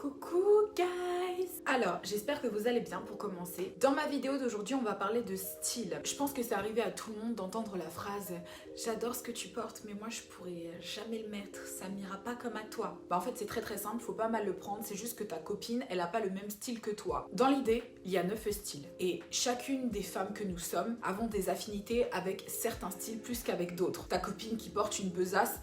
Coucou guys! Alors, j'espère que vous allez bien pour commencer. Dans ma vidéo d'aujourd'hui, on va parler de style. Je pense que c'est arrivé à tout le monde d'entendre la phrase « J'adore ce que tu portes, mais moi je pourrais jamais le mettre, ça m'ira pas comme à toi. » En fait, c'est très simple, faut pas mal le prendre, c'est juste que ta copine, elle a pas le même style que toi. Dans l'idée, il y a 9 styles. Et chacune des femmes que nous sommes avons des affinités avec certains styles plus qu'avec d'autres. Ta copine qui porte une besace,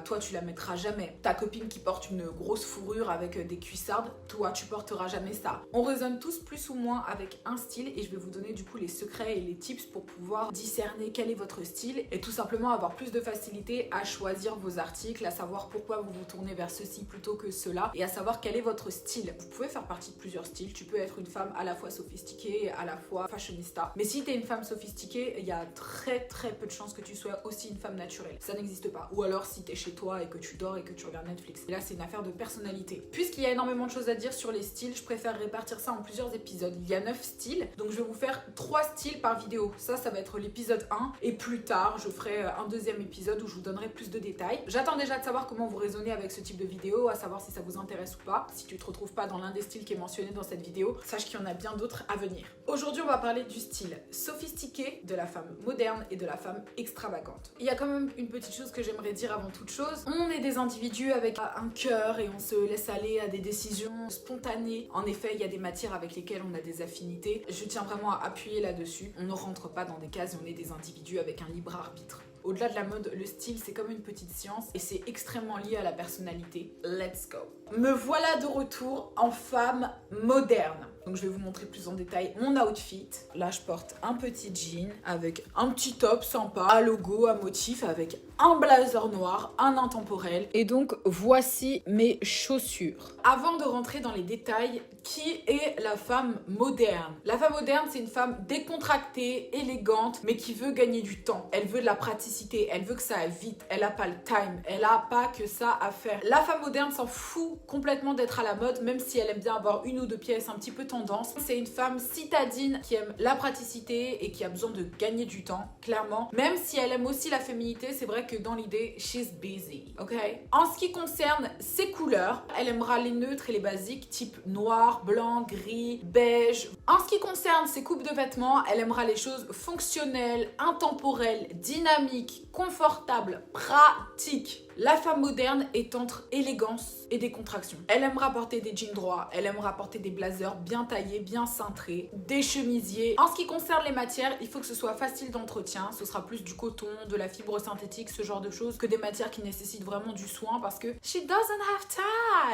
toi tu la mettras jamais. Ta copine qui porte une grosse fourrure avec des cuissardes, toi tu porteras jamais ça. On résonne tous plus ou moins avec un style et je vais vous donner du coup les secrets et les tips pour pouvoir discerner quel est votre style et tout simplement avoir plus de facilité à choisir vos articles, à savoir pourquoi vous vous tournez vers ceci plutôt que cela et à savoir quel est votre style. Vous pouvez faire partie de plusieurs styles, tu peux être une femme à la fois sophistiquée et à la fois fashionista. Mais si tu es une femme sophistiquée, il y a très peu de chances que tu sois aussi une femme naturelle. Ça n'existe pas. Ou alors si tu es chez toi et que tu dors et que tu regardes Netflix. Et là c'est une affaire de personnalité. Puisqu'il y a énormément de choses à dire sur les styles, je préfère répartir ça en plusieurs épisodes. Il y a 9 styles, donc je vais vous faire 3 styles par vidéo. Ça va être l'épisode 1 et plus tard, je ferai un deuxième épisode où je vous donnerai plus de détails. J'attends déjà de savoir comment vous raisonnez avec ce type de vidéo, à savoir si ça vous intéresse ou pas. Si tu te retrouves pas dans l'un des styles qui est mentionné dans cette vidéo, sache qu'il y en a bien d'autres à venir. Aujourd'hui, on va parler du style sophistiqué, de la femme moderne et de la femme extravagante. Il y a quand même une petite chose que j'aimerais dire avant toute chose. On est des individus avec un cœur et on se laisse aller à des décisions spontanées. En effet, il y a des matières avec lesquelles on a des affinités. Je tiens vraiment à appuyer là-dessus. On ne rentre pas dans des cases et on est des individus avec un libre arbitre. Au-delà de la mode, le style, c'est comme une petite science et c'est extrêmement lié à la personnalité. Let's go! Me voilà de retour en femme moderne. Donc je vais vous montrer plus en détail mon outfit. Là, je porte un petit jean avec un petit top sympa, à logo, à motif, avec un blazer noir, un intemporel. Et donc, voici mes chaussures. Avant de rentrer dans les détails, qui est la femme moderne? La femme moderne, c'est une femme décontractée, élégante, mais qui veut gagner du temps. Elle veut de la praticité, elle veut que ça aille vite, elle n'a pas le time, elle n'a pas que ça à faire. La femme moderne s'en fout complètement d'être à la mode, même si elle aime bien avoir une ou deux pièces un petit peu tendance. C'est une femme citadine qui aime la praticité et qui a besoin de gagner du temps, clairement. Même si elle aime aussi la féminité, c'est vrai que dans l'idée, she's busy, ok? En ce qui concerne ses couleurs, elle aimera les neutres et les basiques, type noir, blanc, gris, beige. En ce qui concerne ses coupes de vêtements, elle aimera les choses fonctionnelles, intemporelles, dynamiques, confortables, pratiques. La femme moderne est entre élégance et décontraction. Elle aimera porter des jeans droits, elle aimera porter des blazers bien taillés, bien cintrés, des chemisiers. En ce qui concerne les matières, il faut que ce soit facile d'entretien. Ce sera plus du coton, de la fibre synthétique, ce genre de choses, que des matières qui nécessitent vraiment du soin parce que she doesn't have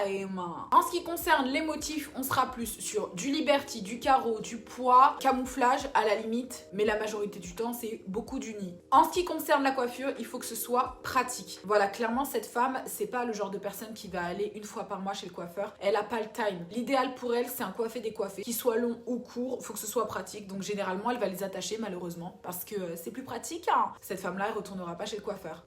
time. En ce qui concerne les motifs, on sera plus sur du Liberty, du carreau, du pois, camouflage à la limite, mais la majorité du temps, c'est beaucoup du nid. En ce qui concerne la coiffure, il faut que ce soit pratique. Voilà, clairement, cette femme, c'est pas le genre de personne qui va aller une fois par mois chez le coiffeur. Elle a pas le time. L'idéal pour elle, c'est un coiffé décoiffé. Qu'il soit long ou court, faut que ce soit pratique. Donc généralement, elle va les attacher malheureusement parce que c'est plus pratique. Cette femme-là, elle retournera pas chez le coiffeur.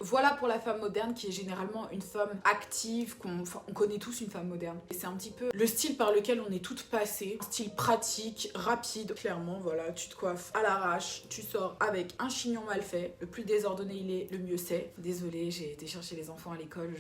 Voilà pour la femme moderne qui est généralement une femme active, on connaît tous une femme moderne. Et c'est un petit peu le style par lequel on est toutes passées. Un style pratique, rapide. Clairement, voilà, tu te coiffes à l'arrache, tu sors avec un chignon mal fait. Le plus désordonné il est, le mieux c'est. Désolée, j'ai été chercher les enfants à l'école,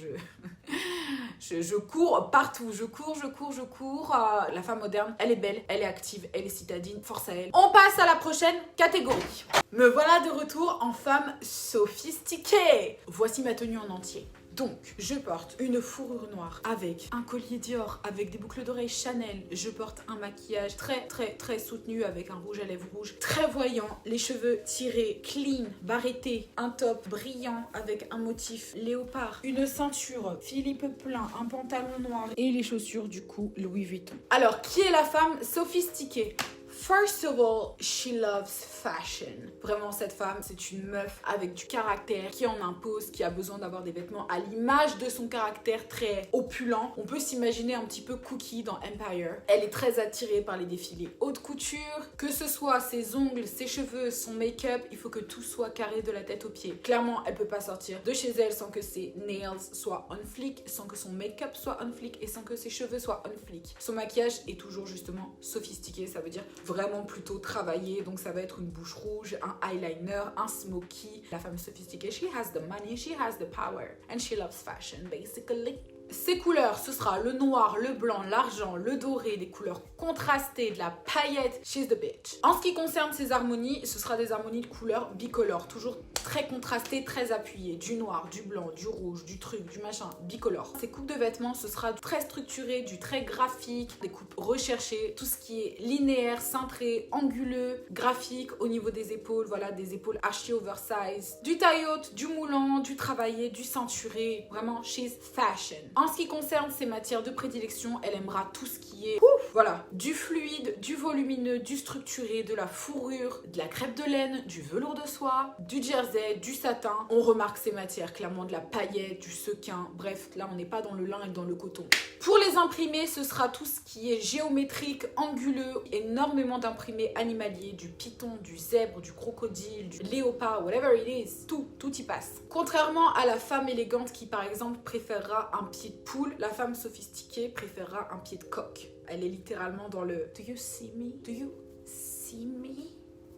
je cours partout, je cours. La femme moderne, elle est belle, elle est active, elle est citadine, force à elle. On passe à la prochaine catégorie. Me voilà de retour en femme sophistiquée. Voici ma tenue en entier. Donc, je porte une fourrure noire avec un collier Dior, avec des boucles d'oreilles Chanel. Je porte un maquillage très soutenu avec un rouge à lèvres rouge, très voyant, les cheveux tirés, clean, barrettés, un top brillant avec un motif léopard, une ceinture Philippe Plein, un pantalon noir et les chaussures du coup Louis Vuitton. Alors, qui est la femme sophistiquée? First of all, she loves fashion. Vraiment, cette femme, c'est une meuf avec du caractère qui en impose, qui a besoin d'avoir des vêtements à l'image de son caractère très opulent. On peut s'imaginer un petit peu Cookie dans Empire. Elle est très attirée par les défilés haute couture. Que ce soit ses ongles, ses cheveux, son make-up, il faut que tout soit carré de la tête aux pieds. Clairement, elle peut pas sortir de chez elle sans que ses nails soient on fleek, sans que son make-up soit on fleek et sans que ses cheveux soient on fleek. Son maquillage est toujours justement sophistiqué, ça veut dire vraiment plutôt travaillé, donc ça va être une bouche rouge, un eyeliner, un smoky. La femme sophistiquée, she has the money, she has the power, and she loves fashion, basically. Ces couleurs, ce sera le noir, le blanc, l'argent, le doré, des couleurs contrastées, de la paillette. She's the bitch. En ce qui concerne ces harmonies, ce sera des harmonies de couleurs bicolores, toujours très contrastées, très appuyées. Du noir, du blanc, du rouge, du truc, du machin, bicolore. Ces coupes de vêtements, ce sera très structuré, du très graphique, des coupes recherchées, tout ce qui est linéaire, cintré, anguleux, graphique au niveau des épaules, voilà, des épaules hachées oversize, du taille haute, du moulant, du travaillé, du ceinturé. Vraiment, she's fashion. En ce qui concerne ses matières de prédilection, elle aimera tout ce qui est voilà, du fluide, du volumineux, du structuré, de la fourrure, de la crêpe de laine, du velours de soie, du jersey, du satin. On remarque ces matières, clairement de la paillette, du sequin. Bref, là on n'est pas dans le lin et dans le coton. Pour les imprimés, ce sera tout ce qui est géométrique, anguleux, énormément d'imprimés animaliers, du python, du zèbre, du crocodile, du léopard, whatever it is, tout y passe. Contrairement à la femme élégante qui par exemple préférera un pied de poule, la femme sophistiquée préférera un pied de coq. Elle est littéralement dans le Do you see me? Do you see me?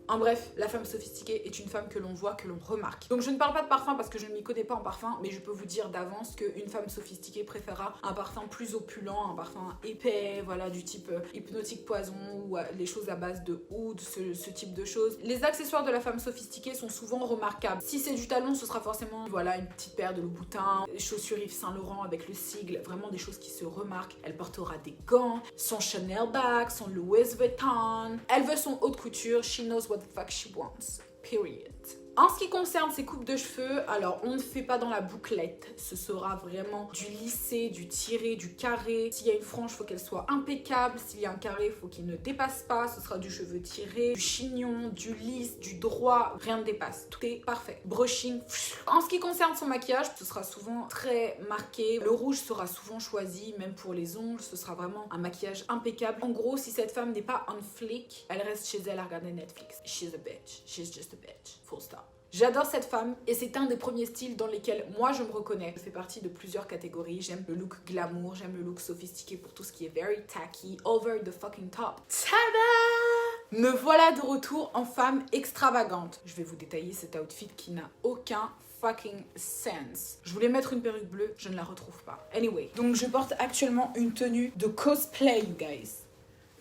En bref, la femme sophistiquée est une femme que l'on voit, que l'on remarque. Donc je ne parle pas de parfum parce que je ne m'y connais pas en parfum, mais je peux vous dire d'avance qu'une femme sophistiquée préférera un parfum plus opulent, un parfum épais, voilà, du type hypnotique poison ou les choses à base de oud, ce type de choses. Les accessoires de la femme sophistiquée sont souvent remarquables. Si c'est du talon, ce sera forcément, voilà, une petite paire de Louboutin, des chaussures Yves Saint Laurent avec le sigle, vraiment des choses qui se remarquent. Elle portera des gants, son Chanel bag, son Louis Vuitton. Elle veut son haute couture, she knows what the fuck she wants, period. En ce qui concerne ses coupes de cheveux, alors on ne fait pas dans la bouclette. Ce sera vraiment du lissé, du tiré, du carré. S'il y a une frange, il faut qu'elle soit impeccable. S'il y a un carré, il faut qu'il ne dépasse pas. Ce sera du cheveu tiré, du chignon, du lisse, du droit. Rien ne dépasse. Tout est parfait. Brushing. En ce qui concerne son maquillage, ce sera souvent très marqué. Le rouge sera souvent choisi, même pour les ongles. Ce sera vraiment un maquillage impeccable. En gros, si cette femme n'est pas on flick, elle reste chez elle à regarder Netflix. She's a bitch. She's just a bitch. Full stop. J'adore cette femme et c'est un des premiers styles dans lesquels moi je me reconnais. Je fais partie de plusieurs catégories. J'aime le look glamour, j'aime le look sophistiqué pour tout ce qui est very tacky, over the fucking top. Tada! Me voilà de retour en femme extravagante. Je vais vous détailler cet outfit qui n'a aucun fucking sense. Je voulais mettre une perruque bleue, je ne la retrouve pas. Anyway, donc je porte actuellement une tenue de cosplay, you guys.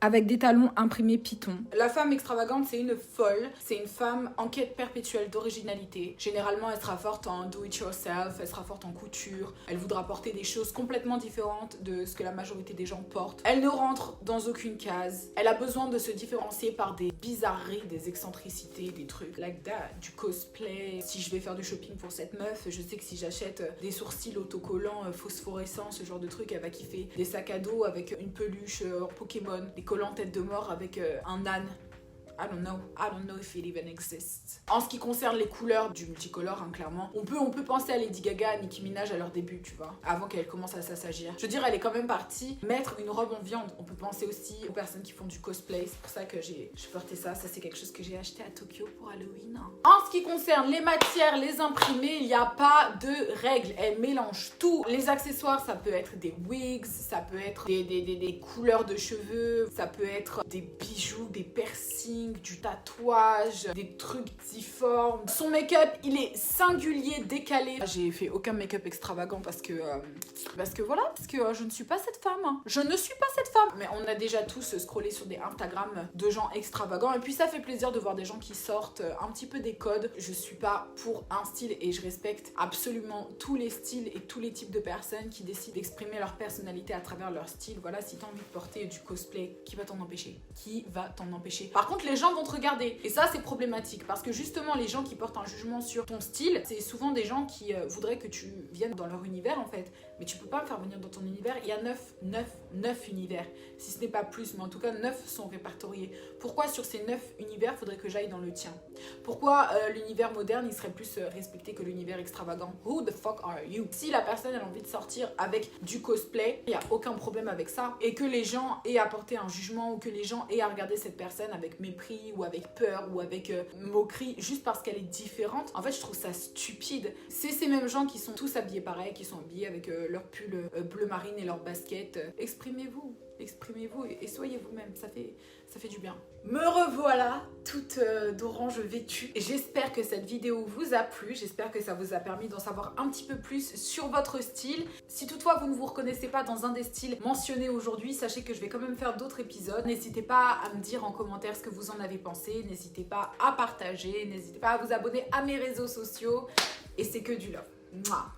Avec des talons imprimés Python. La femme extravagante, c'est une folle. C'est une femme en quête perpétuelle d'originalité. Généralement, elle sera forte en do-it-yourself, elle sera forte en couture. Elle voudra porter des choses complètement différentes de ce que la majorité des gens portent. Elle ne rentre dans aucune case. Elle a besoin de se différencier par des bizarreries, des excentricités, des trucs like that, du cosplay. Si je vais faire du shopping pour cette meuf, je sais que si j'achète des sourcils autocollants phosphorescents, ce genre de truc, elle va kiffer. Des sacs à dos avec une peluche Pokémon, des collants tête de mort avec un âne. I don't know if it even exists. En ce qui concerne les couleurs du multicolore, hein, clairement, on peut penser à Lady Gaga, à Nicki Minaj à leur début, tu vois, avant qu'elle commence à s'assagir. Je veux dire, elle est quand même partie mettre une robe en viande. On peut penser aussi aux personnes qui font du cosplay. C'est pour ça que j'ai porté ça. Ça, c'est quelque chose que j'ai acheté à Tokyo pour Halloween. En ce qui concerne les matières, les imprimés, il n'y a pas de règles. Elle mélange tout. Les accessoires, ça peut être des wigs, ça peut être des couleurs de cheveux, ça peut être des bijoux, des piercings, du tatouage, des trucs difformes. Son make-up, il est singulier, décalé. J'ai fait aucun make-up extravagant parce que je ne suis pas cette femme. Hein. Je ne suis pas cette femme. Mais on a déjà tous scrollé sur des Instagram de gens extravagants et puis ça fait plaisir de voir des gens qui sortent un petit peu des codes. Je suis pas pour un style et je respecte absolument tous les styles et tous les types de personnes qui décident d'exprimer leur personnalité à travers leur style. Voilà, si t'as envie de porter du cosplay, qui va t'en empêcher? Qui va t'en empêcher? Par contre, les gens vont te regarder. Et ça, c'est problématique parce que justement, les gens qui portent un jugement sur ton style, c'est souvent des gens qui voudraient que tu viennes dans leur univers en fait. Mais tu peux pas me faire venir dans ton univers. Il y a 9 univers. Si ce n'est pas plus, mais en tout cas 9 sont répertoriés. Pourquoi sur ces 9 univers, faudrait que j'aille dans le tien? Pourquoi l'univers moderne, il serait plus respecté que l'univers extravagant? Who the fuck are you? Si la personne a envie de sortir avec du cosplay, il n'y a aucun problème avec ça. Et que les gens aient à porter un jugement ou que les gens aient à regarder cette personne avec mépris mépris ou avec peur ou avec moquerie juste parce qu'elle est différente. En fait, je trouve ça stupide. C'est ces mêmes gens qui sont tous habillés pareil, qui sont habillés avec leur pull bleu marine et leur basket. Exprimez-vous. Exprimez-vous et soyez vous-même, ça fait du bien. Me revoilà toute d'orange vêtue. J'espère que cette vidéo vous a plu, j'espère que ça vous a permis d'en savoir un petit peu plus sur votre style. Si toutefois vous ne vous reconnaissez pas dans un des styles mentionnés aujourd'hui, sachez que je vais quand même faire d'autres épisodes. N'hésitez pas à me dire en commentaire ce que vous en avez pensé, n'hésitez pas à partager, n'hésitez pas à vous abonner à mes réseaux sociaux et c'est que du love. Mouah.